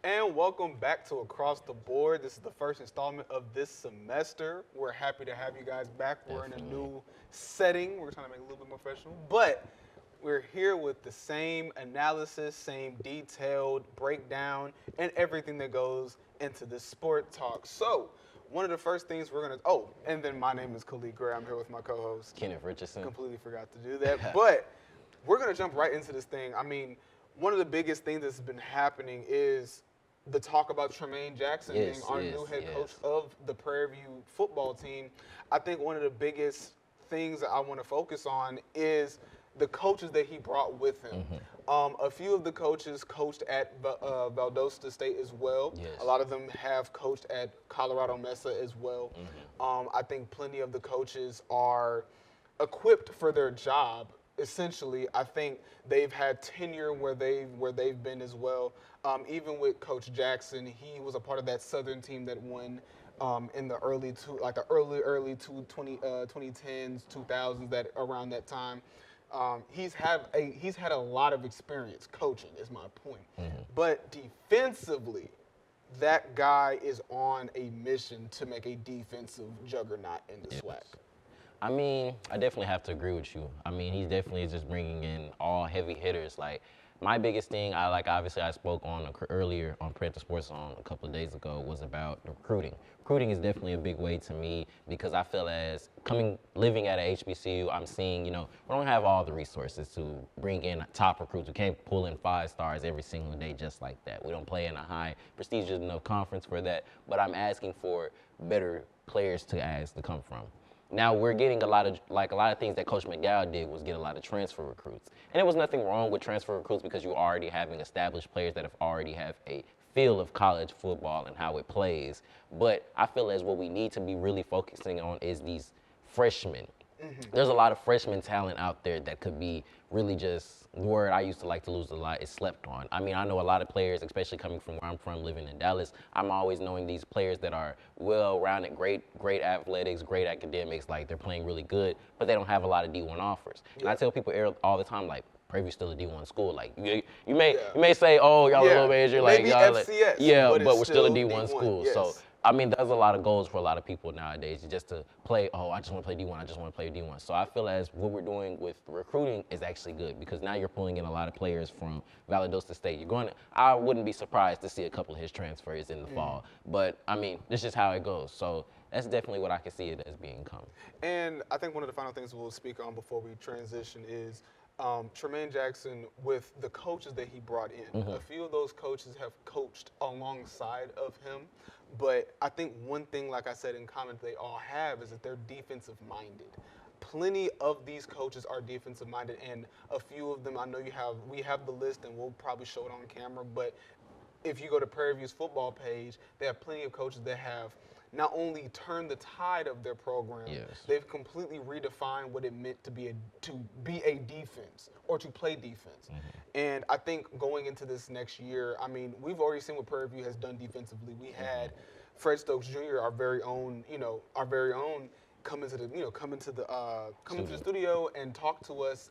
And welcome back to Across the Board. This is the first installment of this semester. We're happy to have you guys back. We're in a new setting. We're trying to make it a little bit more professional. But we're here with the same analysis, same detailed breakdown, and everything that goes into this sport talk. So, one of the first things we're going to, and then my name is Khalid Gray. I'm here with my co-host. Kenneth, Richardson. Completely forgot to do that. But we're going to jump right into this thing. I mean, one of the biggest things that's been happening is the talk about Tremaine Jackson being our new head coach of the Prairie View football team. I think one of the biggest things that I want to focus on is the coaches that he brought with him. A few of the coaches coached at Valdosta State as well. A lot of them have coached at Colorado Mesa as well. I think plenty of the coaches are equipped for their job. Essentially, I think they've had tenure where they've been as well. Even with Coach Jackson, he was a part of that Southern team that won in the early 2010s, 2000s, that around that time. He's had a lot of experience coaching, is my point. But defensively, that guy is on a mission to make a defensive juggernaut in the SWAC. I mean, I definitely have to agree with you. I mean, he's definitely just bringing in all heavy hitters. Like, my biggest thing, obviously I spoke on earlier on Panther Sports on a couple of days ago, was about recruiting. Recruiting is definitely a big way to me because I feel as living at a HBCU, I'm seeing, we don't have all the resources to bring in top recruits. We can't pull in 5 stars every single day just like that. We don't play in a high prestigious enough conference for that, but I'm asking for better players to come from. Now we're getting a lot of things that Coach McDowell did was get a lot of transfer recruits. And there was nothing wrong with transfer recruits because you're already having established players that already have a feel of college football and how it plays. But I feel as what we need to be really focusing on is these freshmen. There's a lot of freshman talent out there that could be really just, the word I used to like to lose a lot is slept on. I mean, I know a lot of players, especially coming from where I'm from, living in Dallas, I'm always knowing these players that are well-rounded, great athletics, great academics, like they're playing really good, but they don't have a lot of D1 offers. And I tell people all the time, like, Prairie View's still a D1 school. Like, you may say, oh, y'all a little major, like, y'all, FCS, but we're still a D1 D1 school. Yes. So, I mean, there's a lot of goals for a lot of people nowadays just to play, I just want to play D1, I just want to play D1. So I feel as what we're doing with recruiting is actually good because now you're pulling in a lot of players from Valdosta State. I wouldn't be surprised to see a couple of his transfers in the fall. But, I mean, this is just how it goes. So that's definitely what I can see it as being coming. And I think one of the final things we'll speak on before we transition is Tremaine Jackson with the coaches that he brought in. A few of those coaches have coached alongside of him, but I think one thing, like I said in comment, they all have is that they're defensive minded. Plenty of these coaches are defensive minded, and a few of them, I know we have the list and we'll probably show it on camera, but if you go to Prairie View's football page, they have plenty of coaches that have not only turned the tide of their program, they've completely redefined what it meant to be a defense or to play defense. And I think going into this next year, I mean, we've already seen what Prairie View has done defensively. We had Fred Stokes Jr., our very own, come into the studio and talk to us.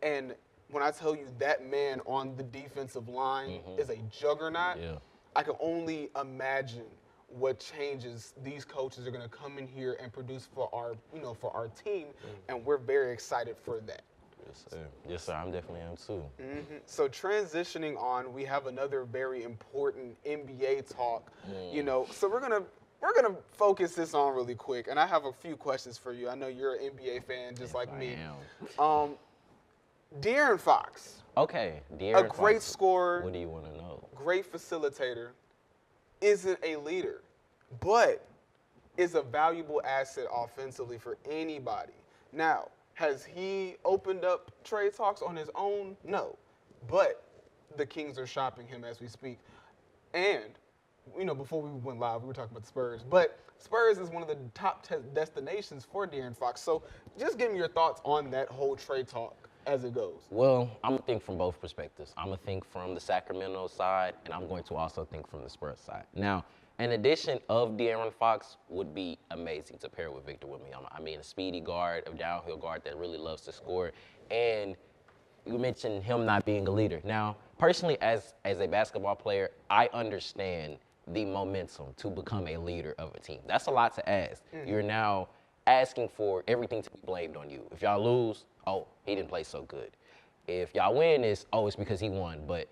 And when I tell you that man on the defensive line is a juggernaut, I can only imagine what changes these coaches are going to come in here and produce for our team, and we're very excited for that. Yes, sir. I'm definitely am too. So transitioning on, we have another very important NBA talk. So we're gonna focus this on really quick, and I have a few questions for you. I know you're an NBA fan just like me. De'Aaron Fox. Okay, De'Aaron Fox. A great scorer. What do you want to know? Great facilitator. Isn't a leader, but is a valuable asset offensively for anybody. Now, has he opened up trade talks on his own? No, but the Kings are shopping him as we speak. And, before we went live, we were talking about the Spurs, but Spurs is one of the top destinations for De'Aaron Fox. So just give me your thoughts on that whole trade talk as it goes. Well, I'm going to think from both perspectives. I'm going to think from the Sacramento side, and I'm going to also think from the Spurs side. Now, an addition of De'Aaron Fox would be amazing to pair with Victor Wembanyama. I mean, a speedy guard, a downhill guard that really loves to score. And you mentioned him not being a leader. Now, personally, as a basketball player, I understand the momentum to become a leader of a team. That's a lot to ask. You're now asking for everything to be blamed on you. If y'all lose, oh, he didn't play so good. If y'all win, it's because he won. But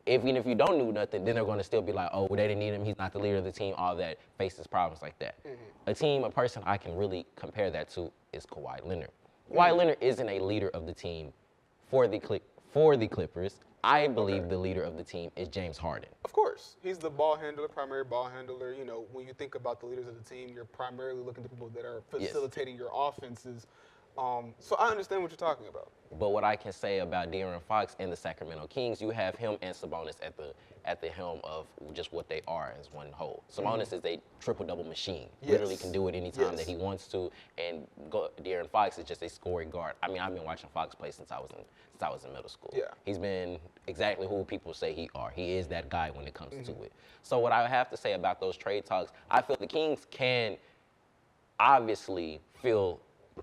even if you don't do nothing, then they're going to still be like, oh, well, they didn't need him. He's not the leader of the team. All that, faces problems like that. A person I can really compare that to is Kawhi Leonard. Kawhi Leonard isn't a leader of the team for the Clippers. I believe the leader of the team is James Harden. Of course. He's the ball handler, primary ball handler. You know, when you think about the leaders of the team, you're primarily looking to people that are facilitating your offenses. So I understand what you're talking about. But what I can say about De'Aaron Fox and the Sacramento Kings, you have him and Sabonis at the helm of just what they are as one whole. Sabonis is a triple-double machine. Literally can do it anytime that he wants to. And De'Aaron Fox is just a scoring guard. I mean, I've been watching Fox play since I was in middle school. Yeah. He's been exactly who people say he are. He is that guy when it comes to it. So what I have to say about those trade talks, I feel the Kings can obviously feel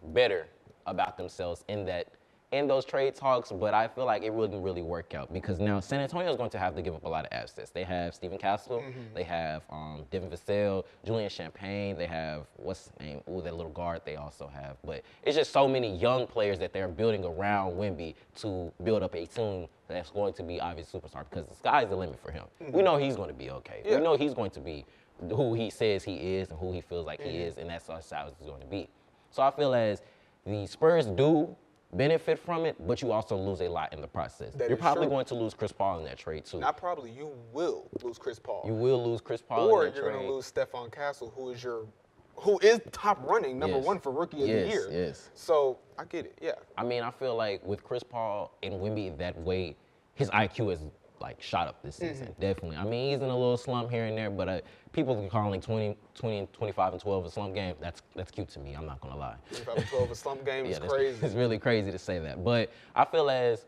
better about themselves in those trade talks, but I feel like it wouldn't really work out because now San Antonio is going to have to give up a lot of assets. They have Steven Castle, they have Devin Vassell, Julian Champagne, they have, what's his name? Ooh, that little guard they also have. But it's just so many young players that they're building around Wemby to build up a team that's going to be obvious superstar because the sky's the limit for him. We know he's going to be okay. We know he's going to be who he says he is and who he feels like he is, and that's how it's going to be. So I feel as the Spurs do benefit from it, but you also lose a lot in the process. You're probably going to lose Chris Paul in that trade too. Not probably, you will lose Chris Paul. You will lose Chris Paul or in that you're trade. going to lose Stephon Castle, who is top running, number one for rookie of the year. Yes. So I get it, yeah. I mean, I feel like with Chris Paul and Wemby that way, his IQ is like shot up this season, definitely. I mean, he's in a little slump here and there, but people are calling 20, 25, and 12 a slump game. That's cute to me, I'm not gonna lie. 25 and 12 a slump game is crazy. It's really crazy to say that. But I feel as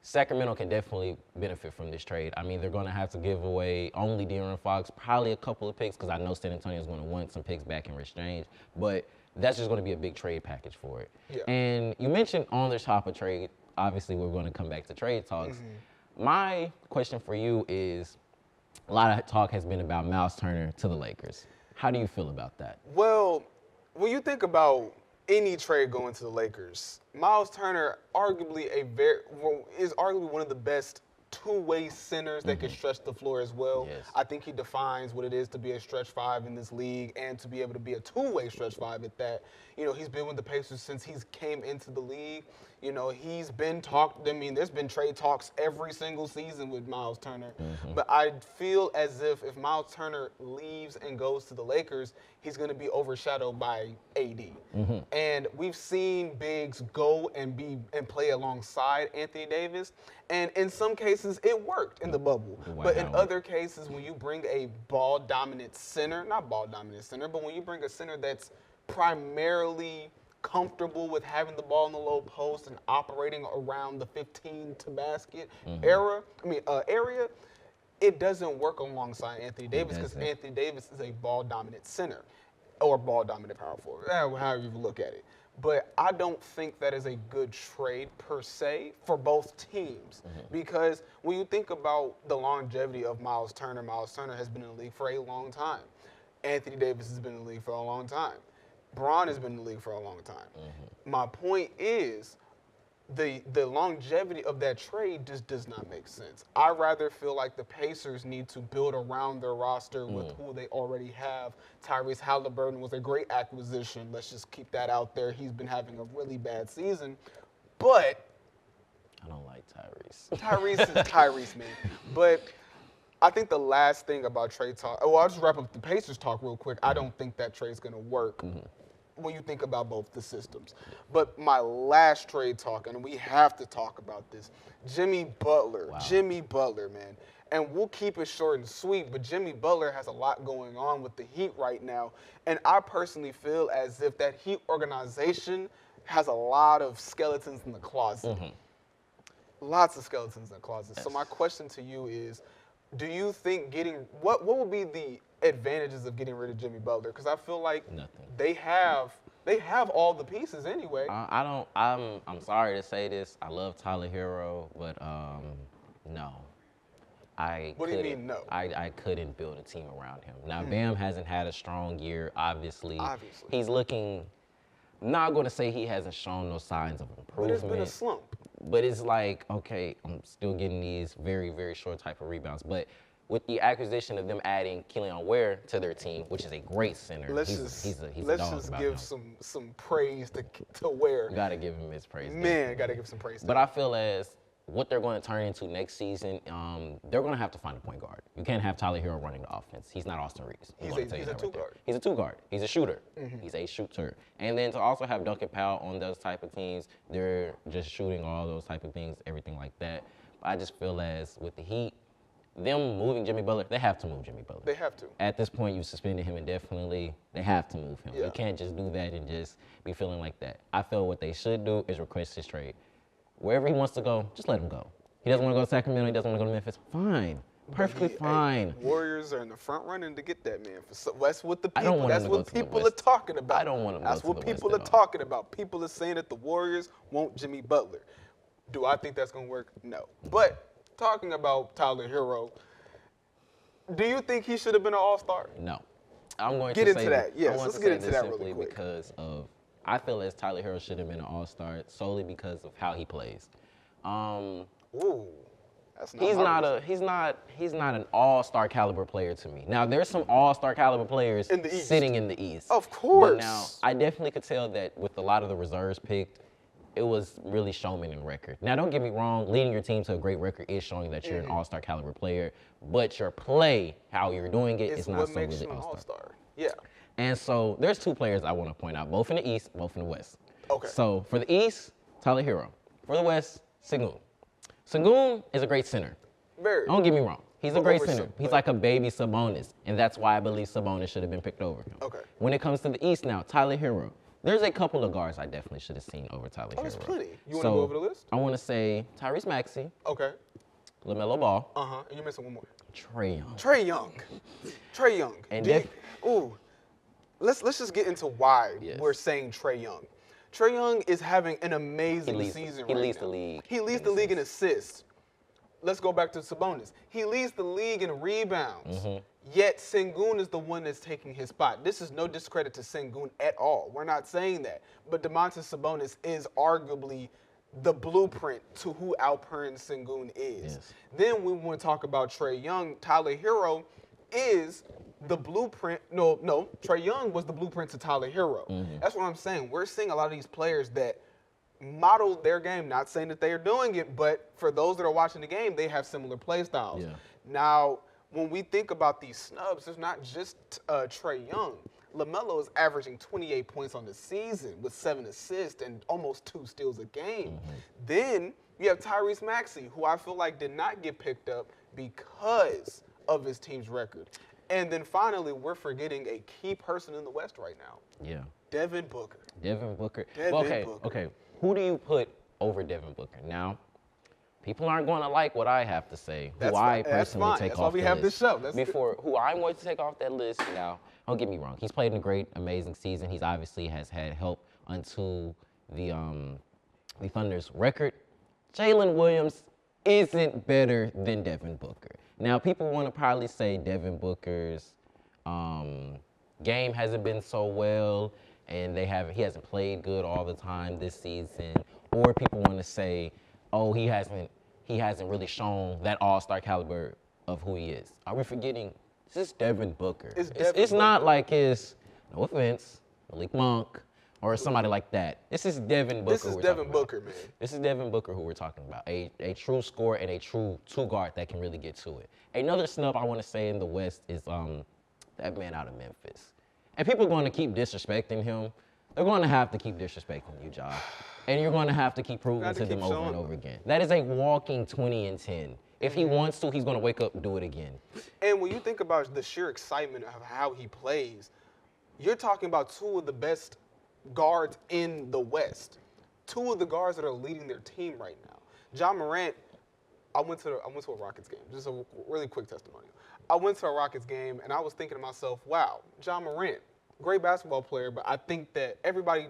Sacramento can definitely benefit from this trade. I mean, they're gonna have to give away only De'Aaron Fox, probably a couple of picks, because I know San Antonio is gonna want some picks back in exchange, but that's just gonna be a big trade package for it. Yeah. And you mentioned on the top of trade, obviously we're gonna come back to trade talks. My question for you is, a lot of talk has been about Miles Turner to the Lakers. How do you feel about that? Well, when you think about any trade going to the Lakers, Miles Turner is arguably one of the best two-way centers that can stretch the floor as well. Yes. I think he defines what it is to be a stretch five in this league and to be able to be a two-way stretch five at that. You know, he's been with the Pacers since he's came into the league. You know, he's been talked. I mean, there's been trade talks every single season with Miles Turner. But I feel as if Miles Turner leaves and goes to the Lakers, he's going to be overshadowed by AD. And we've seen bigs go and play alongside Anthony Davis. And in some cases, it worked in the bubble. But in other cases, when you bring a ball-dominant center, not ball-dominant center, but when you bring a center that's primarily comfortable with having the ball in the low post and operating around the 15 to basket area, it doesn't work alongside Anthony Davis because Anthony Davis is a ball-dominant center or ball-dominant power forward, however you look at it. But I don't think that is a good trade per se for both teams because when you think about the longevity of Miles Turner has been in the league for a long time. Anthony Davis has been in the league for a long time. Bron has been in the league for a long time. My point is the longevity of that trade just does not make sense. I rather feel like the Pacers need to build around their roster with who they already have. Tyrese Halliburton was a great acquisition. Let's just keep that out there. He's been having a really bad season. But I don't like Tyrese. Tyrese is Tyrese, man. But I think the last thing about trade talk, I'll just wrap up the Pacers talk real quick. I don't think that trade's going to work when you think about both the systems. But my last trade talk, and we have to talk about this, Jimmy Butler. Wow. Jimmy Butler, man. And we'll keep it short and sweet, but Jimmy Butler has a lot going on with the Heat right now. And I personally feel as if that Heat organization has a lot of skeletons in the closet. Lots of skeletons in the closet. So my question to you is, do you think what would be the advantages of getting rid of Jimmy Butler? Because I feel like they have all the pieces anyway. I'm sorry to say this. I love Tyler Hero, but no. What do you mean, no? I couldn't build a team around him. Now, Bam hasn't had a strong year, obviously. Obviously. He's looking, I'm not going to say he hasn't shown no signs of improvement. But it's been a slump. But it's like, okay, I'm still getting these very, very short type of rebounds. But with the acquisition of them adding Keelan Ware to their team, which is a great center, Let's just give some praise to Ware. You got to give him his praise. Man, got to give some praise to But I feel as what they're going to turn into next season, they're going to have to find a point guard. You can't have Tyler Hero running the offense. He's not Austin Reeves. He's a two guard. He's a two guard. He's a shooter. He's a shooter. And then to also have Duncan Powell on those type of teams, they're just shooting all those type of things, everything like that. But I just feel as with the Heat, them moving Jimmy Butler, they have to move Jimmy Butler. They have to. At this point, you suspended him indefinitely. They have to move him. Yeah. You can't just do that and just be feeling like that. I feel what they should do is request his trade. Wherever he wants to go, just let him go. He doesn't want to go to Sacramento. He doesn't want to go to Memphis. Fine. Perfectly fine. Hey, Warriors are in the front running to get that man. That's what the I don't people. want him That's to go what to the people are West. talking about. I don't want him to That's go to what the West people are at all. talking about. People are saying that the Warriors want Jimmy Butler. Do I think that's gonna work? No. But talking about Tyler Hero, do you think he should have been an All-Star? No. I'm going Get to into say that. Yes, I want let's to get say into this that really simply quick. because of I feel as Tyler Hero should have been an All-Star solely because of how he plays. Ooh. That's not He's not an all-star caliber player to me. Now there's some all-star caliber players In the East. sitting in the East. Of course. But now I definitely could tell that with a lot of the reserves picked, it was really showman in record. Now don't get me wrong, leading your team to a great record is showing that you're an all-star caliber player, but your play, how you're doing it, is not what so makes really you an all-star. All-Star. Yeah. And so there's two players I want to point out, both in the East, both in the West. Okay. So for the East, Tyler Hero. For the West, Sengun. Sengun is a great center. Very. Don't get me wrong. He's a But great over center. He's like a baby Sabonis, and that's why I believe Sabonis should have been picked over him. Okay. When it comes to the East now, Tyler Hero. There's a couple of guards I definitely should have seen over Tyler Hero. There's plenty. You want to So, go over the list? I want to say Tyrese Maxey, Okay. LaMelo Ball, And you're missing one more. Trae Young. Trey Young. Trey Young. And Let's just get into why Yes. we're saying Trey Young. Trey Young is having an amazing season he right leads now. the league. He leads the league in assists. Let's go back to Sabonis. He leads the league in rebounds. Yet Sengun is the one that's taking his spot. This is no discredit to Sengun at all. We're not saying that. But Domantas Sabonis is arguably the blueprint to who Alperen Sengun is. Yes. Then we want to talk about Trey Young. Tyler Hero is the blueprint. No, Trey Young was the blueprint to Tyler Hero. That's what I'm saying. We're seeing a lot of these players that model their game, not saying that they are doing it, but for those that are watching the game, they have similar play styles. Yeah. Now, when we think about these snubs, it's not just Trey Young. LaMelo is averaging 28 points on the season with 7 assists and almost 2 steals a game. Then you have Tyrese Maxey, who I feel like did not get picked up because of his team's record. And then finally, we're forgetting a key person in the West right now. Yeah. Devin Booker. Devin Booker. Devin Booker. Okay. Who do you put over Devin Booker? Now, people aren't going to like what I have to say. That's who I fine. That's personally fine. take That's off why we the have list. this show. That's good. Before who I'm going to take off that list. Now, don't get me wrong. He's played in a great, amazing season. He's obviously has had help until the Thunder's record. Jalen Williams isn't better than Devin Booker. Now, people want to probably say Devin Booker's game hasn't been so well, and he hasn't played good all the time this season. Or people want to say, oh, he hasn't really shown that all-star caliber of who he is. Are we forgetting? This is Devin Booker. It's not like his, no offense, Malik Monk or somebody like that. This is Devin Booker. This is Devin Booker, man. This is Devin Booker who we're talking about. A true scorer and a true two-guard that can really get to it. Another snub I want to say in the West is that man out of Memphis. And people are going to keep disrespecting him. They're going to have to keep disrespecting you, Josh. And you're going to have to keep proving to them over and over again. That is a walking 20 and 10. If he wants to, he's going to wake up and do it again. And when you think about the sheer excitement of how he plays, you're talking about two of the best guards in the West. Two of the guards that are leading their team right now. John Morant, I went to a Rockets game. Just a really quick testimonial. I went to a Rockets game, and I was thinking to myself, wow, John Morant, great basketball player, but I think that everybody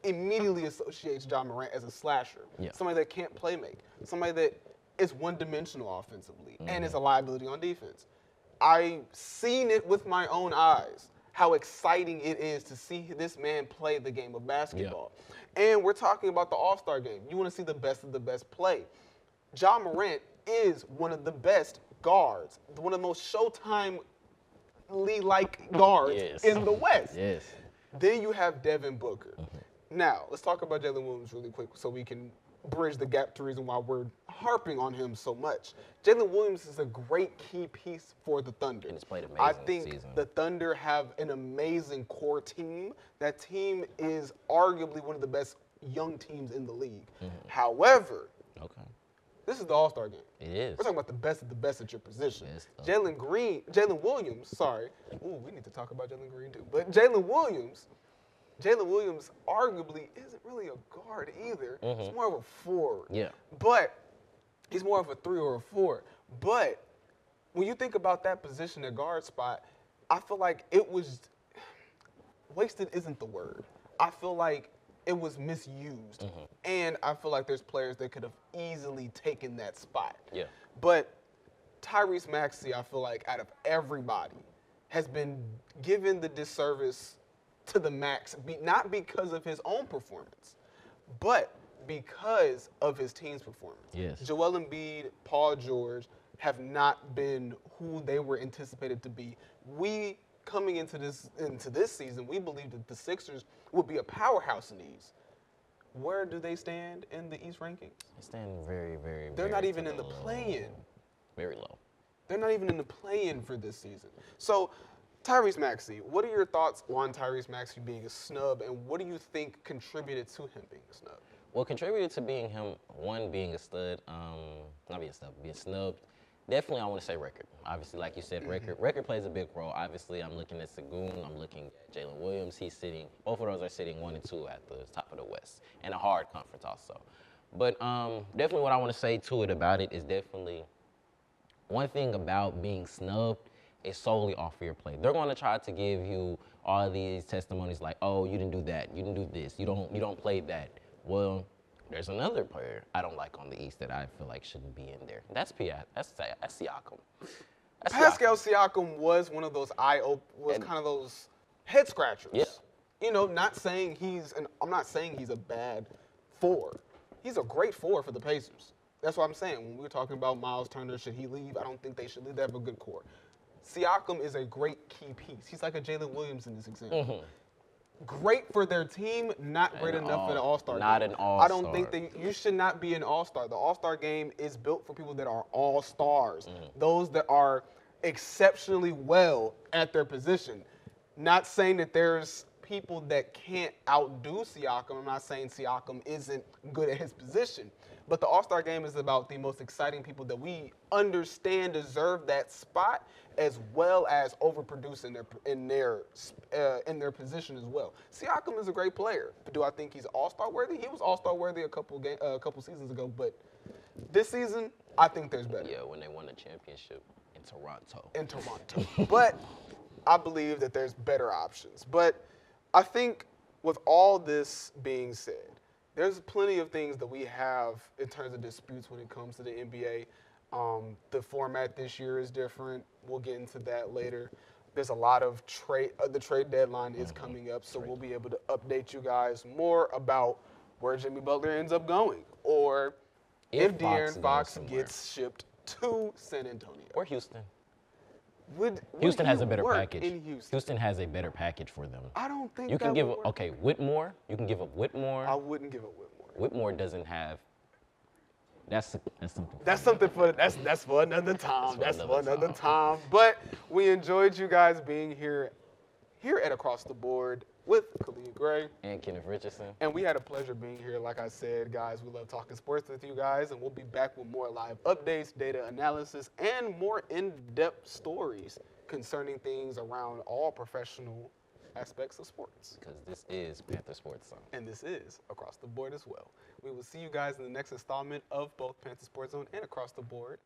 immediately associates John Morant as a slasher. Yeah. Somebody that can't play make. Somebody that is one-dimensional offensively and is a liability on defense. I've seen it with my own eyes, how exciting it is to see this man play the game of basketball. And we're talking about the All-Star game. You want to see the best of the best play. Ja Morant is one of the best guards, one of the most Showtime-like guards in the West. Yes. Then you have Devin Booker. Now, let's talk about Jalen Williams really quick so we can bridge the gap to the reason why we're harping on him so much. Jalen Williams is a great key piece for the Thunder. And he's played amazing I think this season. the Thunder have an amazing core team. That team is arguably one of the best young teams in the league. However, this is the All-Star game. It is. We're talking about the best of the best at your position. Yes, Jalen Williams, sorry. Ooh, we need to talk about Jalen Green too. But Jalen Williams arguably isn't really a guard either. He's more of a forward. Yeah. But he's more of a 3 or a 4. But when you think about that position, the guard spot, I feel like it was wasted isn't the word. I feel like it was misused. And I feel like there's players that could have easily taken that spot. Yeah. But Tyrese Maxey, I feel like out of everybody, has been given the disservice to the max, not because of his own performance, but because of his team's performance. Yes. Joel Embiid, Paul George have not been who they were anticipated to be. We, coming into this season, we believed that the Sixers would be a powerhouse in the East. Where do they stand in the East rankings? They stand very, very, They're very not even in the play-in. Very low. They're not even in the play-in for this season. So, Tyrese Maxey, what are your thoughts on Tyrese Maxey being a snub, and what do you think contributed to him being a snub? What contributed to being him, one, being a stud, not being a stud, being snubbed, definitely I want to say record. Obviously, like you said, record. Record plays a big role. Obviously, I'm looking at Sagoon, I'm looking at Jalen Williams. Both of those are sitting 1 and 2 at the top of the West, and a hard conference also. But definitely what I want to say to it about it is definitely one thing about being snubbed is solely off of your play. They're going to try to give you all these testimonies like, oh, you didn't do that, you didn't do this, you don't play that. Well, there's another player I don't like on the East that I feel like shouldn't be in there. That's Siakam. Pascal Siakam was one of those kind of those head scratchers. Yeah. You know, I'm not saying he's a bad 4. He's a great 4 for the Pacers. That's what I'm saying. When we were talking about Miles Turner, should he leave? I don't think they should leave. They have a good core. Siakam is a great key piece. He's like a Jalen Williams in this example. Great for their team, not great enough for the All-Star game. Not an All-Star. I don't think you should not be an All-Star. The All-Star game is built for people that are All-Stars, those that are exceptionally well at their position. Not saying that there's people that can't outdo Siakam. I'm not saying Siakam isn't good at his position. But the All-Star game is about the most exciting people that we understand deserve that spot, as well as overproduce in their position as well. Siakam is a great player. Do I think he's All-Star worthy? He was All-Star worthy a couple seasons ago, but this season I think there's better. Yeah, when they won the championship in Toronto. But I believe that there's better options. But I think with all this being said, there's plenty of things that we have in terms of disputes when it comes to the NBA. The format this year is different. We'll get into that later. There's a lot of the trade deadline is coming up, so we'll be able to update you guys more about where Jimmy Butler ends up going, or if De'Aaron Fox gets shipped to San Antonio. Or Houston. Houston has a better package. In Houston has a better package for them. I don't think you can give up. Okay, Whitmore. You can give up Whitmore. I wouldn't give up Whitmore. Whitmore doesn't have. That's something. That's for another time. That's for another time. But we enjoyed you guys being here at Across the Board with Khalid Gray and Kenneth Richardson. And we had a pleasure being here. Like I said, guys, we love talking sports with you guys, and we'll be back with more live updates, data analysis, and more in-depth stories concerning things around all professional aspects of sports. Because this is Panther Sports Zone. And this is Across the Board as well. We will see you guys in the next installment of both Panther Sports Zone and Across the Board.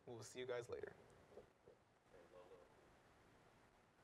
We will see you guys later.